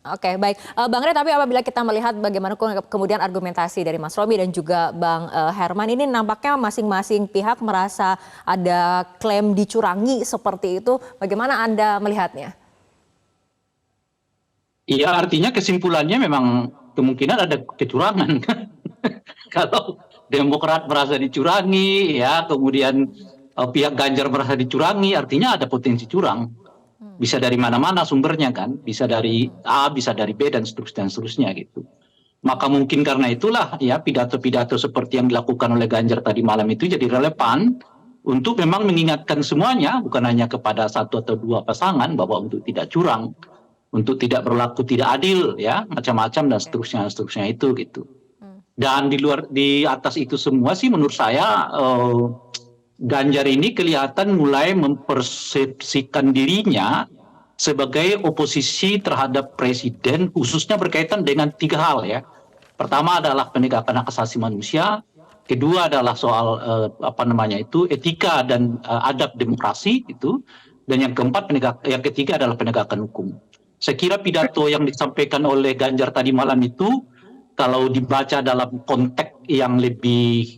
Oke, baik. Bang Rey, tapi apabila kita melihat bagaimana kemudian argumentasi dari Mas Romi dan juga Bang Herman, ini nampaknya masing-masing pihak merasa ada klaim dicurangi seperti itu. Bagaimana Anda melihatnya? Iya, artinya kesimpulannya memang kemungkinan ada kecurangan. Kalau Demokrat merasa dicurangi, ya kemudian pihak Ganjar merasa dicurangi, artinya ada potensi curang. Bisa dari mana-mana sumbernya kan, bisa dari A, bisa dari B dan seterusnya gitu. Maka mungkin karena itulah ya pidato-pidato seperti yang dilakukan oleh Ganjar tadi malam itu jadi relevan untuk memang mengingatkan semuanya, bukan hanya kepada satu atau dua pasangan bahwa untuk tidak curang, untuk tidak berlaku tidak adil ya, macam-macam dan seterusnya itu gitu. Dan di atas itu semua sih menurut saya Ganjar ini kelihatan mulai mempersepsikan dirinya sebagai oposisi terhadap presiden, khususnya berkaitan dengan tiga hal ya. Pertama adalah penegakan hak asasi manusia, kedua adalah soal apa namanya itu etika dan adab demokrasi itu, dan yang keempat yang ketiga adalah penegakan hukum. Saya kira pidato yang disampaikan oleh Ganjar tadi malam itu kalau dibaca dalam konteks yang lebih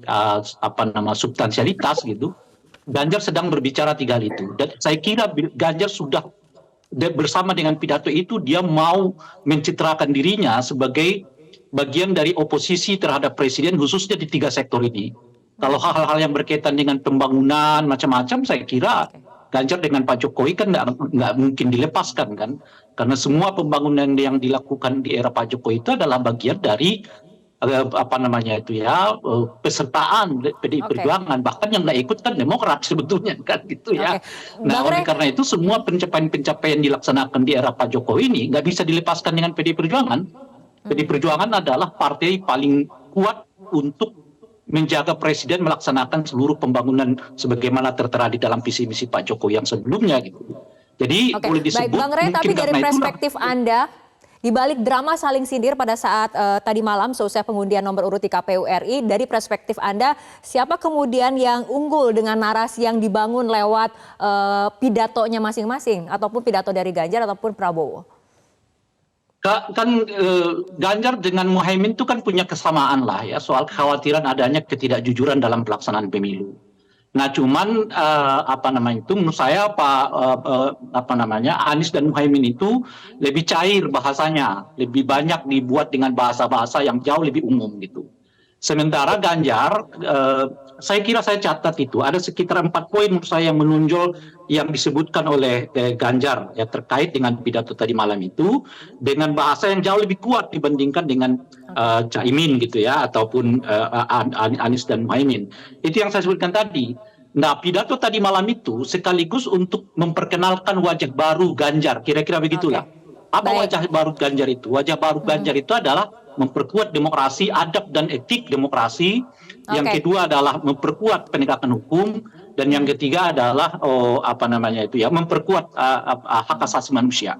substansialitas gitu, Ganjar sedang berbicara tiga hal itu. Dan saya kira Ganjar sudah bersama dengan pidato itu dia mau mencitrakan dirinya sebagai bagian dari oposisi terhadap presiden khususnya di tiga sektor ini. Kalau hal-hal yang berkaitan dengan pembangunan macam-macam, saya kira Ganjar dengan Pak Jokowi kan nggak mungkin dilepaskan kan, karena semua pembangunan yang dilakukan di era Pak Jokowi itu adalah bagian dari pesertaan PDI Perjuangan, bahkan yang nggak ikut kan Demokrat sebetulnya kan gitu ya. Nah oleh karena itu semua pencapaian-pencapaian dilaksanakan di era Pak Jokowi ini nggak bisa dilepaskan dengan PDI Perjuangan. PDI Perjuangan adalah partai paling kuat untuk menjaga presiden melaksanakan seluruh pembangunan sebagaimana tertera di dalam visi misi Pak Jokowi yang sebelumnya gitu. Jadi boleh disebut. Baik, Bang Rey, tapi dari perspektif Anda, di balik drama saling sindir pada saat tadi malam seusai pengundian nomor urut di KPU RI, dari perspektif Anda, siapa kemudian yang unggul dengan narasi yang dibangun lewat pidatonya masing-masing, ataupun pidato dari Ganjar ataupun Prabowo? Ganjar dengan Muhaimin itu kan punya kesamaan lah ya, soal kekhawatiran adanya ketidakjujuran dalam pelaksanaan pemilu. Nah cuman menurut saya Anies dan Muhaimin itu lebih cair bahasanya, lebih banyak dibuat dengan bahasa-bahasa yang jauh lebih umum gitu. Sementara Ganjar, saya kira saya catat itu ada sekitar 4 poin menurut saya yang menonjol yang disebutkan oleh Ganjar ya terkait dengan pidato tadi malam itu dengan bahasa yang jauh lebih kuat dibandingkan dengan Caimin gitu ya ataupun Anies dan Muhaimin. Itu yang saya sebutkan tadi. Nah pidato tadi malam itu sekaligus untuk memperkenalkan wajah baru Ganjar, kira-kira begitulah. Apa wajah baru Ganjar itu? Wajah baru Ganjar itu adalah memperkuat demokrasi, adab dan etik demokrasi. Yang kedua adalah memperkuat penegakan hukum, dan yang ketiga adalah memperkuat hak asasi manusia.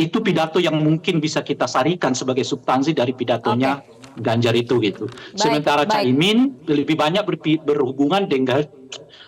Itu pidato yang mungkin bisa kita sarikan sebagai substansi dari pidatonya Ganjar itu gitu. Sementara Caimin lebih banyak berhubungan dengan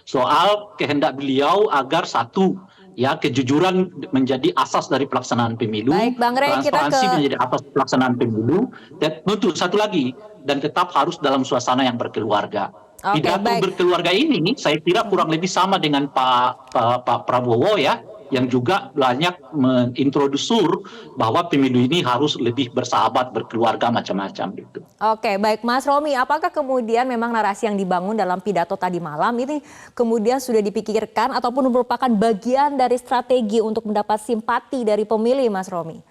soal kehendak beliau agar satu ya kejujuran menjadi asas dari pelaksanaan pemilu, transparansi menjadi asas pelaksanaan pemilu, dan tentu satu lagi dan tetap harus dalam suasana yang berkeluarga. Pidato berkeluarga ini saya kira kurang lebih sama dengan Pak Prabowo ya, yang juga banyak mengintrodusur bahwa pemilu ini harus lebih bersahabat, berkeluarga, macam-macam gitu. Oke, baik Mas Romi, apakah kemudian memang narasi yang dibangun dalam pidato tadi malam ini kemudian sudah dipikirkan ataupun merupakan bagian dari strategi untuk mendapat simpati dari pemilih, Mas Romi?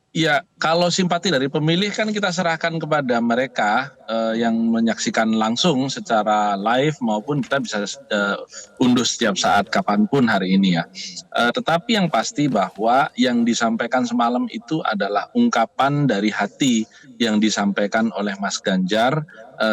Ya, kalau simpati dari pemilih kan kita serahkan kepada mereka yang menyaksikan langsung secara live maupun kita bisa unduh setiap saat kapanpun hari ini ya. Tetapi yang pasti bahwa yang disampaikan semalam itu adalah ungkapan dari hati yang disampaikan oleh Mas Ganjar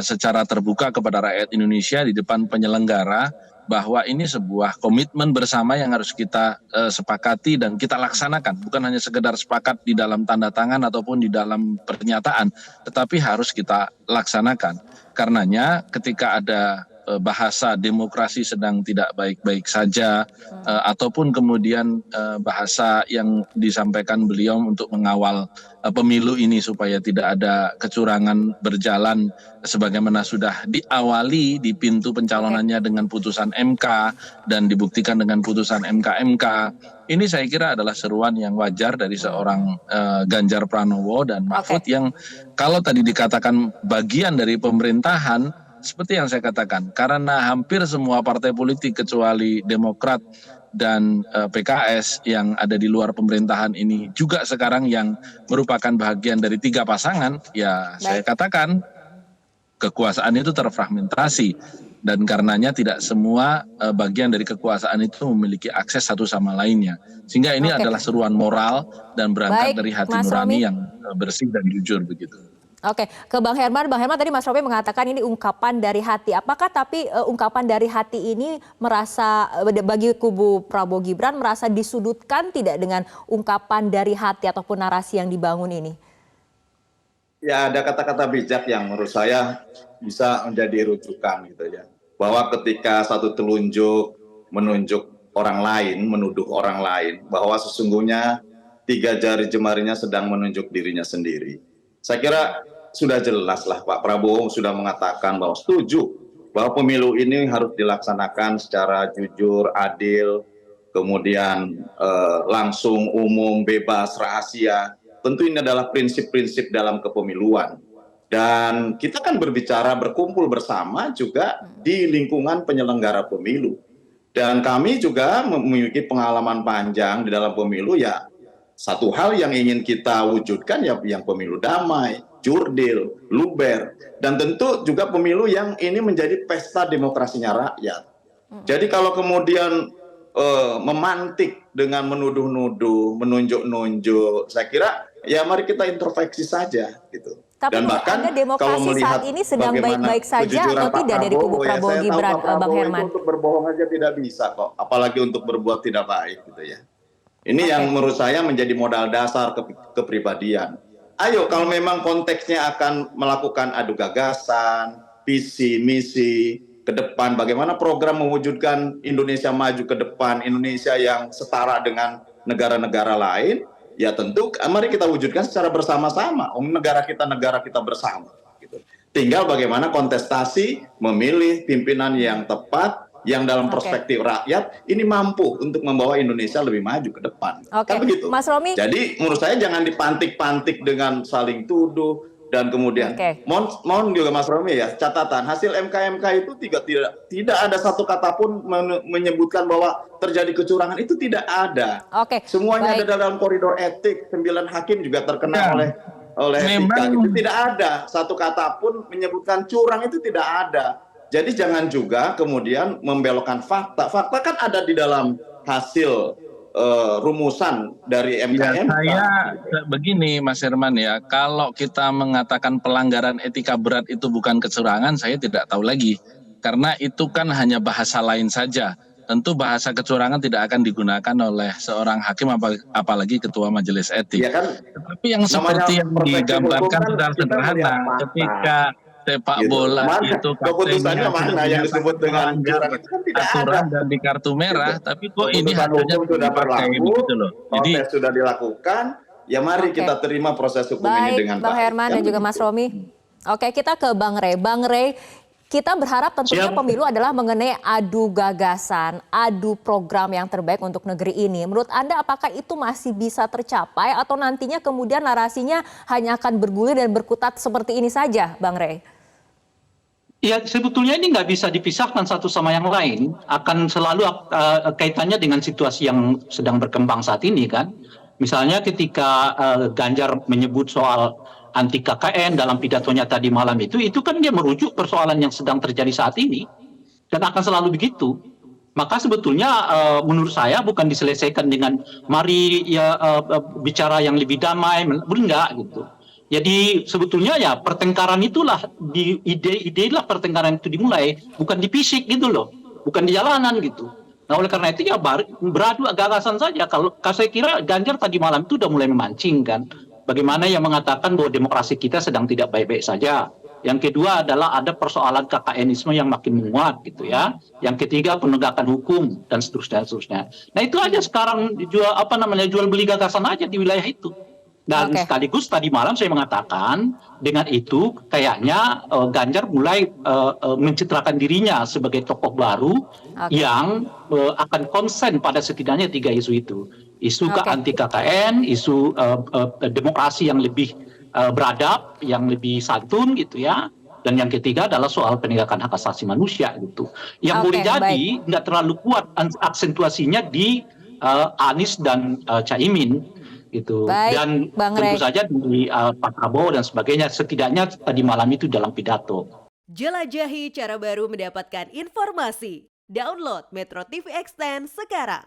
secara terbuka kepada rakyat Indonesia di depan penyelenggara, bahwa ini sebuah komitmen bersama yang harus kita sepakati dan kita laksanakan. Bukan hanya sekedar sepakat di dalam tanda tangan ataupun di dalam pernyataan, tetapi harus kita laksanakan. Karenanya ketika ada bahasa demokrasi sedang tidak baik-baik saja, ataupun kemudian bahasa yang disampaikan beliau untuk mengawal pemilu ini supaya tidak ada kecurangan berjalan sebagaimana sudah diawali di pintu pencalonannya dengan putusan MK dan dibuktikan dengan putusan MK. Ini saya kira adalah seruan yang wajar dari seorang Ganjar Pranowo dan Mahfud yang kalau tadi dikatakan bagian dari pemerintahan, seperti yang saya katakan, karena hampir semua partai politik kecuali Demokrat dan PKS yang ada di luar pemerintahan ini juga sekarang yang merupakan bagian dari 3 pasangan, ya saya katakan kekuasaan itu terfragmentasi dan karenanya tidak semua bagian dari kekuasaan itu memiliki akses satu sama lainnya. Sehingga ini adalah seruan moral dan berangkat dari hati nurani yang bersih dan jujur begitu. Oke, ke Bang Herman. Bang Herman, tadi Mas Romi mengatakan ini ungkapan dari hati. Apakah tapi ungkapan dari hati ini merasa bagi kubu Prabowo Gibran merasa disudutkan tidak dengan ungkapan dari hati ataupun narasi yang dibangun ini? Ya, ada kata-kata bijak yang menurut saya bisa menjadi rujukan gitu ya. Bahwa ketika satu telunjuk menunjuk orang lain, menuduh orang lain, bahwa sesungguhnya 3 jari jemarinya sedang menunjuk dirinya sendiri. Saya kira sudah jelas lah Pak Prabowo sudah mengatakan bahwa setuju bahwa pemilu ini harus dilaksanakan secara jujur, adil, kemudian langsung, umum, bebas, rahasia. Tentu ini adalah prinsip-prinsip dalam kepemiluan. Dan kita kan berbicara berkumpul bersama juga di lingkungan penyelenggara pemilu. Dan kami juga memiliki pengalaman panjang di dalam pemilu, ya satu hal yang ingin kita wujudkan ya yang pemilu damai, jurdil, luber, dan tentu juga pemilu yang ini menjadi pesta demokrasinya rakyat. Jadi kalau kemudian memantik dengan menuduh-nuduh, menunjuk-nunjuk, saya kira ya mari kita introspeksi saja gitu. Tapi dan bahkan Anda demokrasi kalau melihat saat ini sedang baik-baik saja atau tidak dari kubu Prabowo Gibran, Bang Herman? Untuk berbohong aja tidak bisa kok, apalagi untuk berbuat tidak baik gitu ya. Ini yang menurut saya menjadi modal dasar kepribadian. Ayo kalau memang konteksnya akan melakukan adu gagasan, visi, misi ke depan, bagaimana program mewujudkan Indonesia maju ke depan, Indonesia yang setara dengan negara-negara lain, ya tentu mari kita wujudkan secara bersama-sama. Negara kita bersama. Gitu. Tinggal bagaimana kontestasi memilih pimpinan yang tepat, yang dalam perspektif rakyat ini mampu untuk membawa Indonesia lebih maju ke depan. Kan begitu. Mas Romi. Jadi menurut saya jangan dipantik-pantik dengan saling tuduh dan kemudian mohon juga Mas Romi ya catatan hasil MK itu tidak ada satu kata pun menyebutkan bahwa terjadi kecurangan, itu tidak ada. Semuanya ada dalam koridor etik. 9 hakim juga terkena oleh etika. Itu tidak ada satu kata pun menyebutkan curang, itu tidak ada. Jadi jangan juga kemudian membelokkan fakta. Fakta kan ada di dalam hasil rumusan dari MK. Ya, saya begini Mas Herman ya, kalau kita mengatakan pelanggaran etika berat itu bukan kecurangan, saya tidak tahu lagi. Karena itu kan hanya bahasa lain saja. Tentu bahasa kecurangan tidak akan digunakan oleh seorang hakim apalagi ketua majelis etik. Ya kan, tapi yang seperti yang digambarkan secara sederhana ketika sepak bola itu keputusannya mana yang disebut dengan aturan dan di kartu merah, tapi kok ini hasilnya sudah berlaku, gitu loh. Jadi proses sudah dilakukan, ya mari kita terima proses hukum ini dengan baik. Bang Herman dan juga Mas Romi. Oke, kita ke Bang Rey. Bang Rey, kita berharap tentunya pemilu adalah mengenai adu gagasan, adu program yang terbaik untuk negeri ini. Menurut Anda apakah itu masih bisa tercapai atau nantinya kemudian narasinya hanya akan bergulir dan berkutat seperti ini saja, Bang Rey? Ya sebetulnya ini nggak bisa dipisahkan satu sama yang lain, akan selalu kaitannya dengan situasi yang sedang berkembang saat ini kan. Misalnya ketika Ganjar menyebut soal anti KKN dalam pidatonya tadi malam itu kan dia merujuk persoalan yang sedang terjadi saat ini dan akan selalu begitu. Maka sebetulnya menurut saya bukan diselesaikan dengan mari ya bicara yang lebih damai, enggak gitu. Jadi sebetulnya ya pertengkaran itulah di ide lah pertengkaran itu dimulai, bukan di fisik gitu loh, bukan di jalanan gitu. Nah oleh karena itu ya beradu gagasan saja. Kalau saya kira Ganjar tadi malam itu udah mulai memancing kan, bagaimana yang mengatakan bahwa demokrasi kita sedang tidak baik-baik saja. Yang kedua adalah ada persoalan KKNisme yang makin menguat gitu ya. Yang ketiga penegakan hukum dan seterusnya. Nah itu aja sekarang jual beli gagasan aja di wilayah itu. Dan sekaligus tadi malam saya mengatakan dengan itu kayaknya Ganjar mulai mencitrakan dirinya sebagai tokoh baru yang akan konsen pada setidaknya 3 isu itu. Isu anti KKN, isu demokrasi yang lebih beradab, yang lebih santun gitu ya. Dan yang ketiga adalah soal penegakan hak asasi manusia gitu. Yang boleh jadi nggak terlalu kuat aksentuasinya di Anies dan Caimin gitu. Dan tentu saja di Pak Prabowo dan sebagainya, setidaknya tadi malam itu dalam pidato. Jelajahi cara baru mendapatkan informasi. Download Metro TV Extend sekarang.